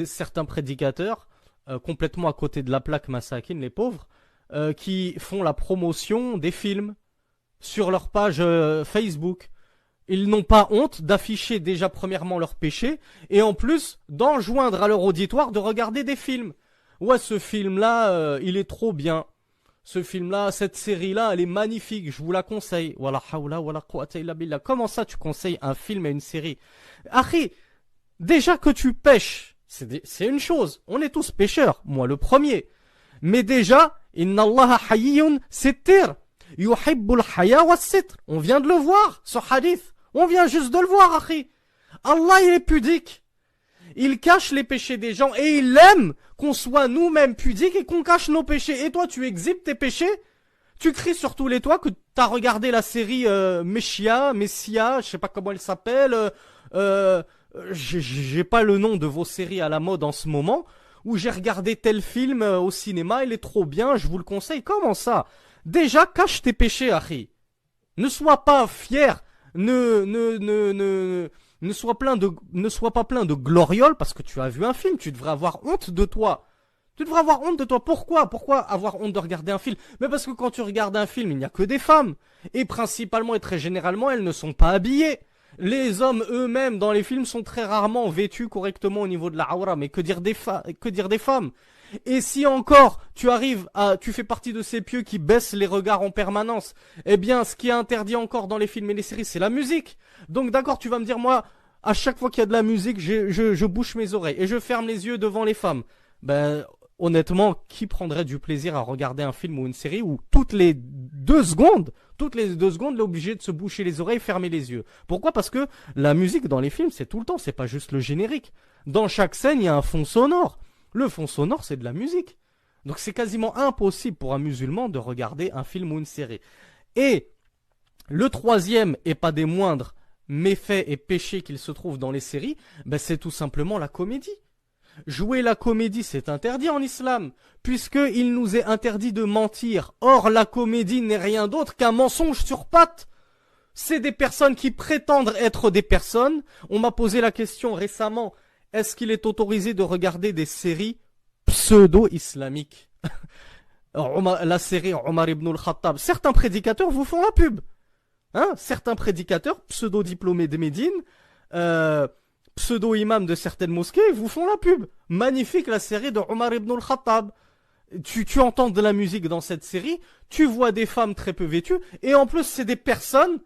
certains prédicateurs, complètement à côté de la plaque Masakin, les pauvres, qui font la promotion des films sur leur page Facebook. Ils n'ont pas honte d'afficher déjà premièrement leurs péchés et en plus d'enjoindre à leur auditoire de regarder des films. Ouais, ce film-là, il est trop bien. Ce film-là, cette série-là, elle est magnifique, je vous la conseille. Wala hawla wala quwwata illa billah. Comment ça tu conseilles un film et une série? Akhi, déjà que tu pêches, c'est une chose. On est tous pêcheurs, moi le premier. Mais déjà, inna Allah hayyun sittir, yuhibbul haya was sitr. On vient de le voir, ce hadith. On vient juste de le voir, akhi. Allah, il est pudique. Il cache les péchés des gens et il aime qu'on soit nous-mêmes pudiques et qu'on cache nos péchés. Et toi, tu exhibes tes péchés? Tu cries sur tous les toits que t'as regardé la série Messia, je sais pas comment elle s'appelle. J'ai pas le nom de vos séries à la mode en ce moment. Où j'ai regardé tel film au cinéma, il est trop bien, je vous le conseille. Comment ça? Déjà, cache tes péchés, Harry. Ne sois pas fier. Ne sois pas plein de glorioles parce que tu as vu un film. Tu devrais avoir honte de toi. Tu devrais avoir honte de toi. Pourquoi avoir honte de regarder un film? Mais parce que quand tu regardes un film, il n'y a que des femmes. Et principalement et très généralement, elles ne sont pas habillées. Les hommes eux-mêmes dans les films sont très rarement vêtus correctement au niveau de la aura. Mais que dire des femmes? Et si encore tu fais partie de ces pieux qui baissent les regards en permanence, eh bien ce qui est interdit encore dans les films et les séries, c'est la musique. Donc d'accord, tu vas me dire, moi, à chaque fois qu'il y a de la musique, je bouche mes oreilles et je ferme les yeux devant les femmes. Ben honnêtement, qui prendrait du plaisir à regarder un film ou une série où toutes les 2 secondes, il est obligé de se boucher les oreilles, fermer les yeux? Pourquoi? Parce que la musique dans les films, c'est tout le temps, c'est pas juste le générique. Dans chaque scène, il y a un fond sonore. Le fond sonore, c'est de la musique. Donc c'est quasiment impossible pour un musulman de regarder un film ou une série. Et le troisième, et pas des moindres, méfaits et péchés qu'il se trouve dans les séries, ben c'est tout simplement la comédie. Jouer la comédie, c'est interdit en islam, puisqu'il nous est interdit de mentir. Or, la comédie n'est rien d'autre qu'un mensonge sur pattes. C'est des personnes qui prétendent être des personnes. On m'a posé la question récemment, est-ce qu'il est autorisé de regarder des séries pseudo-islamiques? La série Omar ibn al-Khattab. Certains prédicateurs vous font la pub. Hein? Certains prédicateurs, pseudo-diplômés de Médine, pseudo-imams de certaines mosquées, vous font la pub. Magnifique la série de Omar ibn al-Khattab. Tu entends de la musique dans cette série, tu vois des femmes très peu vêtues, et en plus c'est des personnes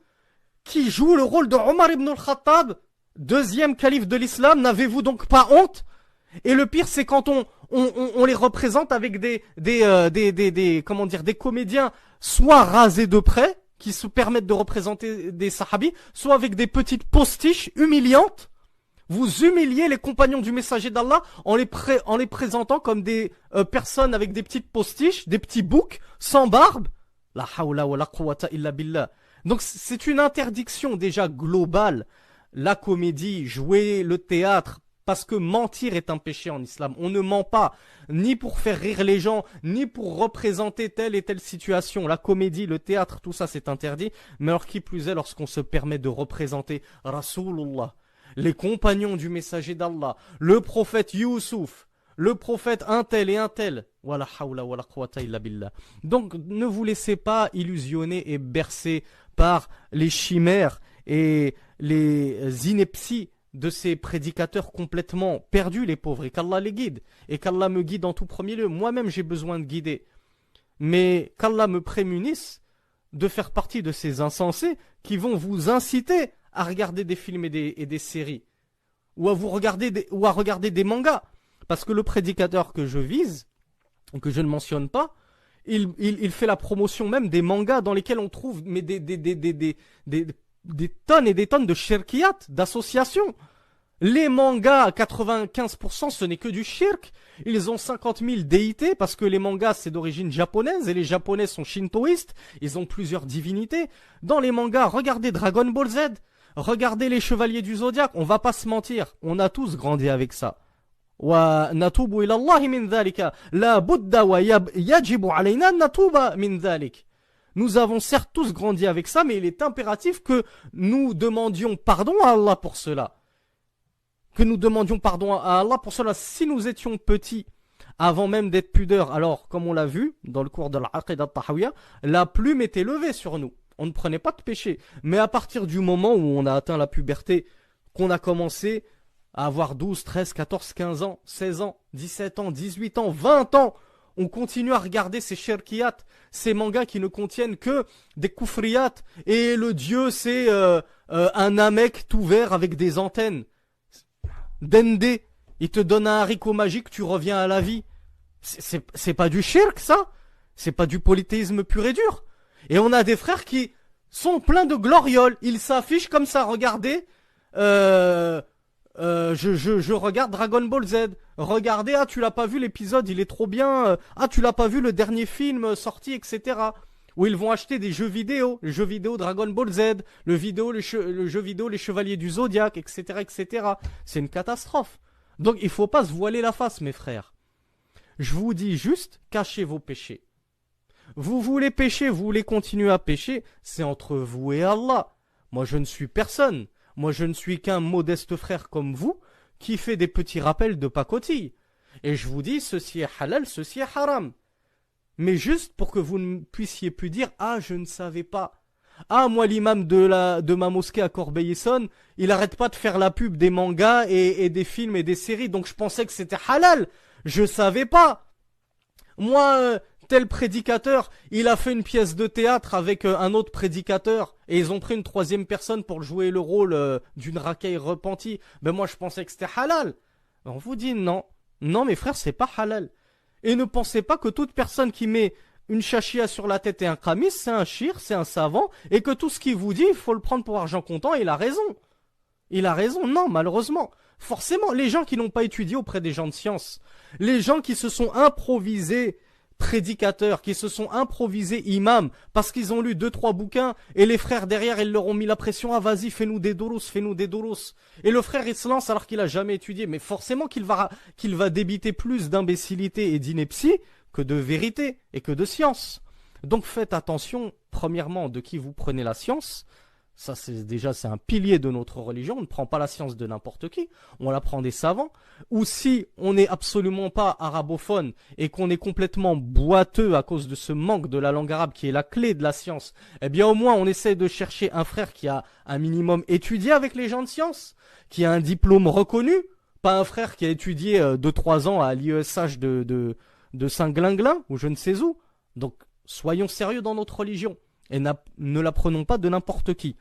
qui jouent le rôle de Omar ibn al-Khattab, deuxième calife de l'islam. N'avez-vous donc pas honte? Et le pire, c'est quand on les représente avec des comédiens soit rasés de près, qui se permettent de représenter des sahabis, soit avec des petites postiches humiliantes. Vous humiliez les compagnons du messager d'Allah en les présentant comme des personnes avec des petites postiches, des petits boucs, sans barbe. La hawla wa la quwwata illa billah. Donc c'est une interdiction déjà globale. La comédie, jouer le théâtre, parce que mentir est un péché en islam. On ne ment pas, ni pour faire rire les gens, ni pour représenter telle et telle situation. La comédie, le théâtre, tout ça c'est interdit. Mais alors qui plus est lorsqu'on se permet de représenter Rasulullah, les compagnons du messager d'Allah, le prophète Youssouf, le prophète un tel et un tel. Wala hawla wala quwwata illa billah. Donc ne vous laissez pas illusionner et bercer par les chimères et les inepties de ces prédicateurs complètement perdus, les pauvres, et qu'Allah les guide, et qu'Allah me guide en tout premier lieu. Moi-même, j'ai besoin de guider. Mais qu'Allah me prémunisse de faire partie de ces insensés qui vont vous inciter à regarder des films et des séries, ou à regarder des mangas. Parce que le prédicateur que je vise, que je ne mentionne pas, il fait la promotion même des mangas dans lesquels on trouve des tonnes et des tonnes de shirkiyat, d'associations. Les mangas, 95%, ce n'est que du shirk. Ils ont 50 000 déités parce que les mangas, c'est d'origine japonaise et les japonais sont shintoïstes. Ils ont plusieurs divinités. Dans les mangas, regardez Dragon Ball Z, regardez les Chevaliers du Zodiaque. On va pas se mentir, on a tous grandi avec ça. Wa natubu ila Allah min dhalika. La budda wa yajibu alayna natuba min dhalik. Nous avons certes tous grandi avec ça, mais il est impératif que nous demandions pardon à Allah pour cela. que nous demandions pardon à Allah. Pour cela, si nous étions petits, avant même d'être pudeurs, alors, comme on l'a vu, dans le cours de l'Aqidah Tahawiyya, la plume était levée sur nous. On ne prenait pas de péché. Mais à partir du moment où on a atteint la puberté, qu'on a commencé à avoir 12, 13, 14, 15 ans, 16 ans, 17 ans, 18 ans, 20 ans, on continue à regarder ces shirkiyat, ces mangas qui ne contiennent que des kufriyat, et le dieu c'est un namek tout vert avec des antennes. Dende, il te donne un haricot magique, tu reviens à la vie. C'est pas du shirk ça? C'est pas du polythéisme pur et dur? Et on a des frères qui sont pleins de glorioles, ils s'affichent comme ça, regardez, je regarde Dragon Ball Z. Regardez, ah tu l'as pas vu l'épisode, il est trop bien. Ah tu l'as pas vu le dernier film sorti, etc. Où ils vont acheter des jeux vidéo, les jeux vidéo Dragon Ball Z, le jeu vidéo les Chevaliers du Zodiaque, etc., etc. C'est une catastrophe. Donc il faut pas se voiler la face, mes frères. Je vous dis juste, cachez vos péchés. Vous voulez pécher, vous voulez continuer à pécher, c'est entre vous et Allah. Moi je ne suis personne. Moi, je ne suis qu'un modeste frère comme vous, qui fait des petits rappels de pacotille. Et je vous dis, ceci est halal, ceci est haram. Mais juste pour que vous ne puissiez plus dire, ah, je ne savais pas. Ah, moi, l'imam de ma mosquée à Corbeil-Essonnes, il arrête pas de faire la pub des mangas et des films et des séries, donc je pensais que c'était halal. Je savais pas. Moi, tel prédicateur, il a fait une pièce de théâtre avec un autre prédicateur et ils ont pris une troisième personne pour jouer le rôle d'une racaille repentie. Ben moi je pensais que c'était halal. On vous dit non. Non mes frères, c'est pas halal. Et ne pensez pas que toute personne qui met une chachia sur la tête et un khamis, c'est un shir, c'est un savant, et que tout ce qu'il vous dit, il faut le prendre pour argent comptant et il a raison. Il a raison, non, malheureusement. Forcément, les gens qui n'ont pas étudié auprès des gens de science, les gens qui se sont improvisés prédicateurs, qui se sont improvisés imams, parce qu'ils ont lu 2-3 bouquins, et les frères derrière, ils leur ont mis la pression, ah vas-y, fais-nous des douros, fais-nous des douros. Et le frère, il se lance alors qu'il a jamais étudié, mais forcément qu'il va débiter plus d'imbécilité et d'ineptie que de vérité et que de science. Donc faites attention, premièrement, de qui vous prenez la science. Ça, c'est un pilier de notre religion. On ne prend pas la science de n'importe qui. On la prend des savants. Ou si on n'est absolument pas arabophone et qu'on est complètement boiteux à cause de ce manque de la langue arabe qui est la clé de la science, eh bien, au moins, on essaie de chercher un frère qui a un minimum étudié avec les gens de science, qui a un diplôme reconnu. Pas un frère qui a étudié 2-3 ans à l'IESH de Saint-Glinglin ou je ne sais où. Donc, soyons sérieux dans notre religion et ne la prenons pas de n'importe qui.